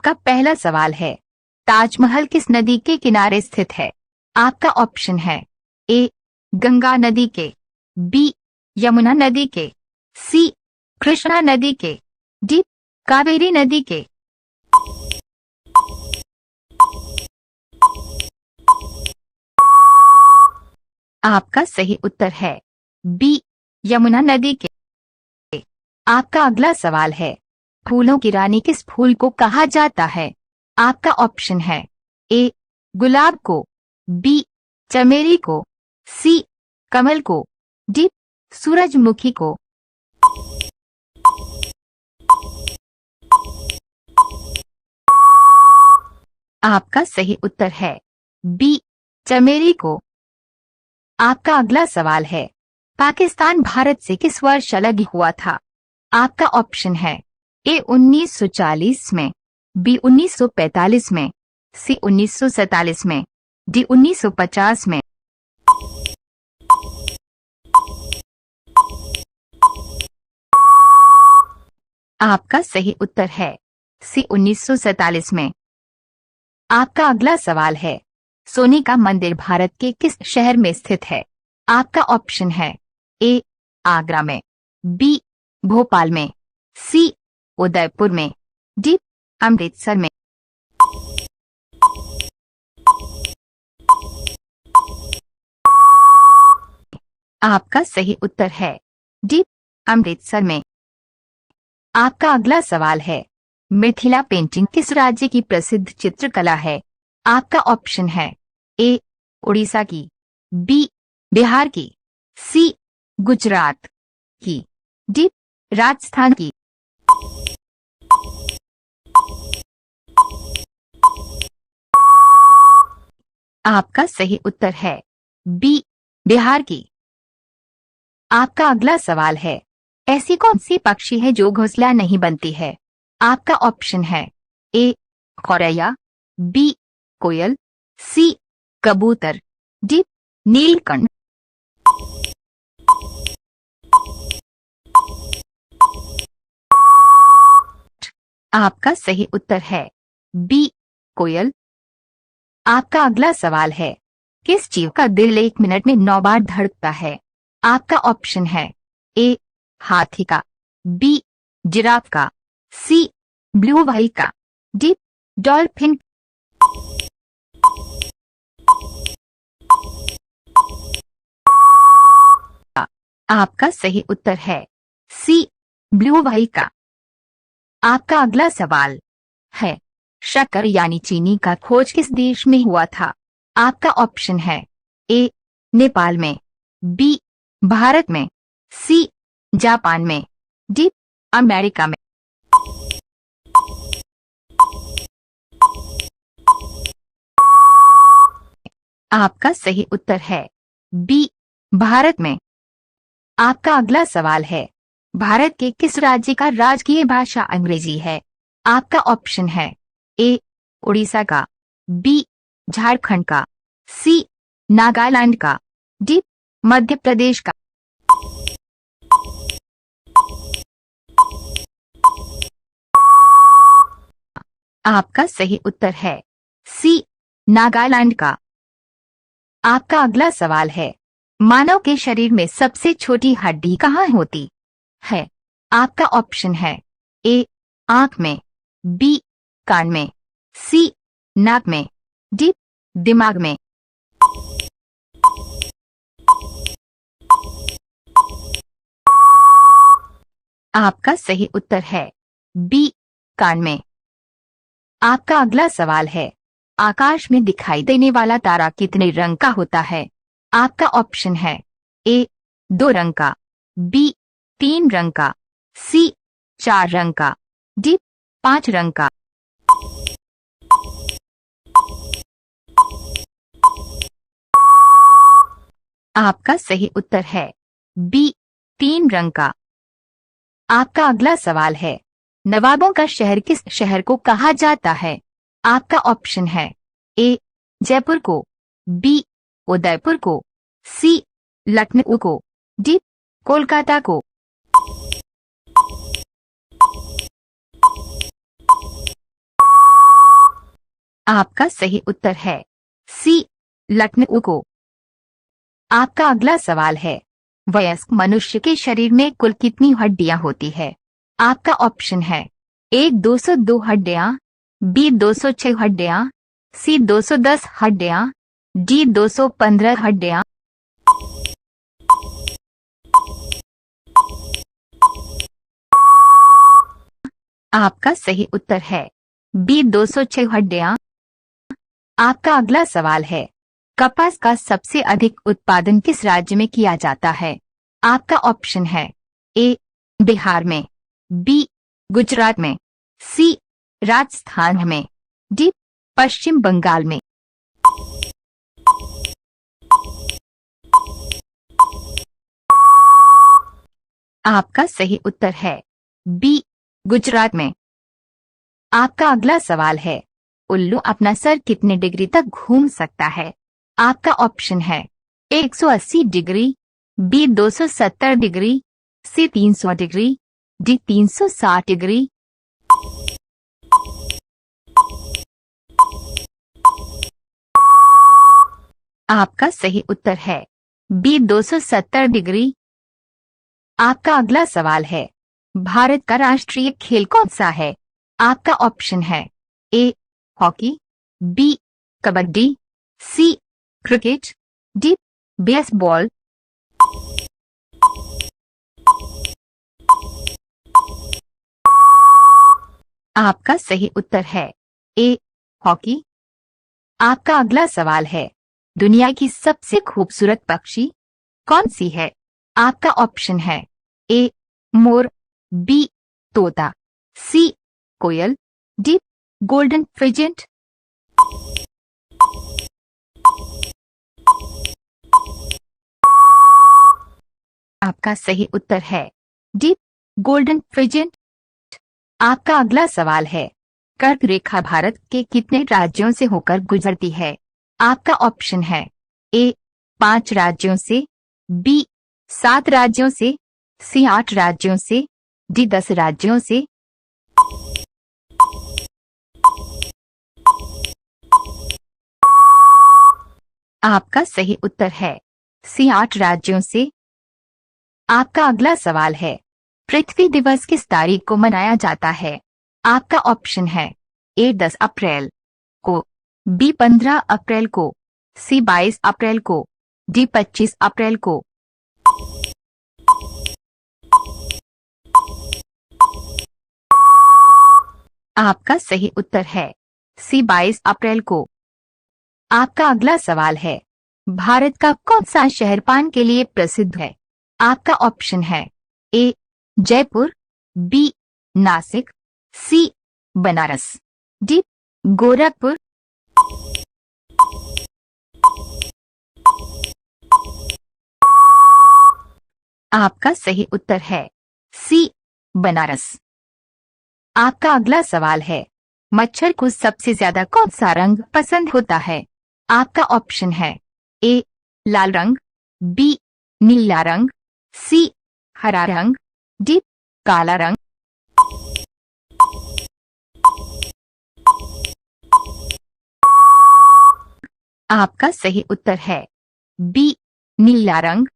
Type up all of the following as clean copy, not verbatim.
आपका पहला सवाल है, ताजमहल किस नदी के किनारे स्थित है? आपका ऑप्शन है ए गंगा नदी के, बी यमुना नदी के, सी कृष्णा नदी के, डी कावेरी नदी के। आपका सही उत्तर है बी यमुना नदी के। आपका अगला सवाल है, फूलों की रानी किस फूल को कहा जाता है? आपका ऑप्शन है ए गुलाब को, बी चमेली को, सी कमल को, डी सूरजमुखी को। आपका सही उत्तर है बी चमेली को। आपका अगला सवाल है, पाकिस्तान भारत से किस वर्ष अलग हुआ था? आपका ऑप्शन है ए 1940 में, बी 1945 में, सी 1947 में, डी 1950 में। आपका सही उत्तर है सी 1947 में। आपका अगला सवाल है, सोने का मंदिर भारत के किस शहर में स्थित है? आपका ऑप्शन है ए आगरा में, बी भोपाल में, सी उदयपुर में, डी अमृतसर में। आपका सही उत्तर है डी अमृतसर में। आपका अगला सवाल है, मिथिला पेंटिंग किस राज्य की प्रसिद्ध चित्रकला है? आपका ऑप्शन है ए उड़ीसा की, बी बिहार की, सी गुजरात की, डी राजस्थान की। आपका सही उत्तर है बी बिहार की। आपका अगला सवाल है, ऐसी कौन सी पक्षी है जो घोंसला नहीं बनती है? आपका ऑप्शन है ए गौरैया, बी कोयल, सी कबूतर, डी नीलकंठ। आपका सही उत्तर है बी कोयल। आपका अगला सवाल है, किस जीव का दिल 1 मिनट में 9 बार धड़कता है? आपका ऑप्शन है ए हाथी का, बी जिराफ का, सी ब्लू व्हेल का, डी डॉल्फिन। आपका सही उत्तर है सी ब्लू व्हेल का। आपका अगला सवाल है, शक्कर यानी चीनी का खोज किस देश में हुआ था? आपका ऑप्शन है ए नेपाल में, बी भारत में, सी जापान में, डी अमेरिका में। आपका सही उत्तर है बी भारत में। आपका अगला सवाल है, भारत के किस राज्य का राजकीय भाषा अंग्रेजी है? आपका ऑप्शन है ए उड़ीसा का, बी झारखंड का, सी नागालैंड का, डी मध्य प्रदेश का। आपका सही उत्तर है सी नागालैंड का। आपका अगला सवाल है, मानव के शरीर में सबसे छोटी हड्डी कहाँ होती है? आपका ऑप्शन है ए आंख में, बी कान में, सी नाक में, डी दिमाग में। आपका सही उत्तर है बी कान में। आपका अगला सवाल है, आकाश में दिखाई देने वाला तारा कितने रंग का होता है? आपका ऑप्शन है ए 2 रंग का, बी 3 रंग का, सी 4 रंग का, डी 5 रंग का। आपका सही उत्तर है बी 3 रंग का। आपका अगला सवाल है, नवाबों का शहर किस शहर को कहा जाता है? आपका ऑप्शन है ए जयपुर को, बी उदयपुर को, सी लखनऊ को, डी कोलकाता को। आपका सही उत्तर है सी, लखनऊ को। आपका अगला सवाल है, वयस्क मनुष्य के शरीर में कुल कितनी हड्डियां होती है? आपका ऑप्शन है ए 202 हड्डियां, बी 206 हड्डियां, सी 210 हड्डियां, डी 215 हड्डियां। आपका सही उत्तर है बी 206 हड्डियां। आपका अगला सवाल है, कपास का सबसे अधिक उत्पादन किस राज्य में किया जाता है? आपका ऑप्शन है ए बिहार में, बी गुजरात में, सी राजस्थान में, डी पश्चिम बंगाल में। आपका सही उत्तर है बी गुजरात में। आपका अगला सवाल है, उल्लू अपना सर कितने डिग्री तक घूम सकता है? आपका ऑप्शन है 180 डिग्री, बी 270 डिग्री, सी 300 डिग्री, डी 360 डिग्री। आपका सही उत्तर है बी 270 डिग्री। आपका अगला सवाल है, भारत का राष्ट्रीय खेल कौन सा है? आपका ऑप्शन है A hockey, B kabaddi, C cricket, D baseball. आपका सही उत्तर है ए हॉकी। आपका अगला सवाल है, दुनिया की सबसे खूबसूरत पक्षी कौन सी है? आपका ऑप्शन है ए मोर, बी तोता, सी कोयल, डी गोल्डन फिजेंट। आपका सही उत्तर है डी गोल्डन फिजेंट। आपका अगला सवाल है, कर्क रेखा भारत के कितने राज्यों से होकर गुजरती है? आपका ऑप्शन है ए 5 राज्यों से, बी 7 राज्यों से, सी 8 राज्यों से, डी 10 राज्यों से। आपका सही उत्तर है सी 8 राज्यों से। आपका अगला सवाल है, पृथ्वी दिवस किस तारीख को मनाया जाता है? आपका ऑप्शन है ए 10 अप्रैल को, बी 15 अप्रैल को, सी 22 अप्रैल को, डी 25 अप्रैल को। आपका सही उत्तर है सी 22 अप्रैल को। आपका अगला सवाल है, भारत का कौन सा शहर पान के लिए प्रसिद्ध है? आपका ऑप्शन है ए जयपुर, बी नासिक, सी बनारस, डी गोरखपुर। आपका सही उत्तर है सी बनारस। आपका अगला सवाल है, मच्छर को सबसे ज्यादा कौन सा रंग पसंद होता है? आपका ऑप्शन है ए लाल रंग, बी नीला रंग, सी हरा रंग, डी काला रंग। आपका सही उत्तर है बी नीला रंग।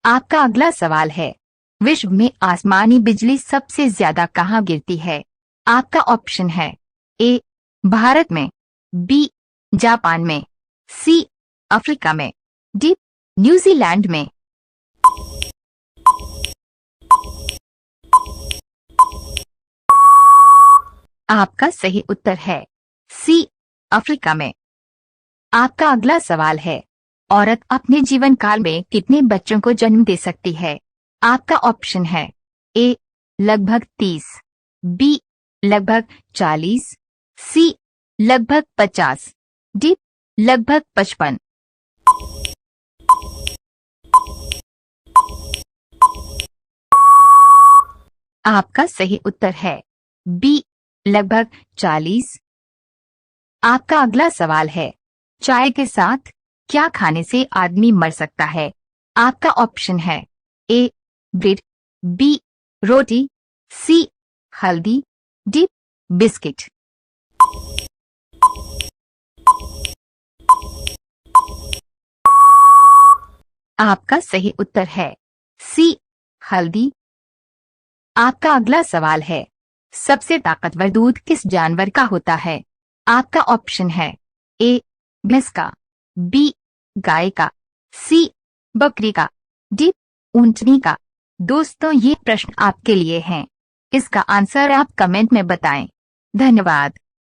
आपका अगला सवाल है, विश्व में आसमानी बिजली सबसे ज्यादा कहाँ गिरती है? आपका ऑप्शन है ए भारत में, बी जापान में, सी अफ्रीका में, डी न्यूजीलैंड में। आपका सही उत्तर है सी अफ्रीका में। आपका अगला सवाल है, औरत अपने जीवन काल में कितने बच्चों को जन्म दे सकती है? आपका ऑप्शन है ए लगभग 30, बी लगभग 40, सी लगभग 50, डी लगभग 55। आपका सही उत्तर है बी लगभग 40। आपका अगला सवाल है, चाय के साथ क्या खाने से आदमी मर सकता है? आपका ऑप्शन है ए ब्रेड, बी रोटी, सी हल्दी, डी बिस्किट। आपका सही उत्तर है सी, हल्दी। आपका अगला सवाल है, सबसे ताकतवर दूध किस जानवर का होता है? आपका ऑप्शन है ए, भैंस का, बी, गाय का, सी, बकरी का, डी, ऊंटनी का। दोस्तों, ये प्रश्न आपके लिए हैं। इसका आंसर आप कमेंट में बताएं। धन्यवाद।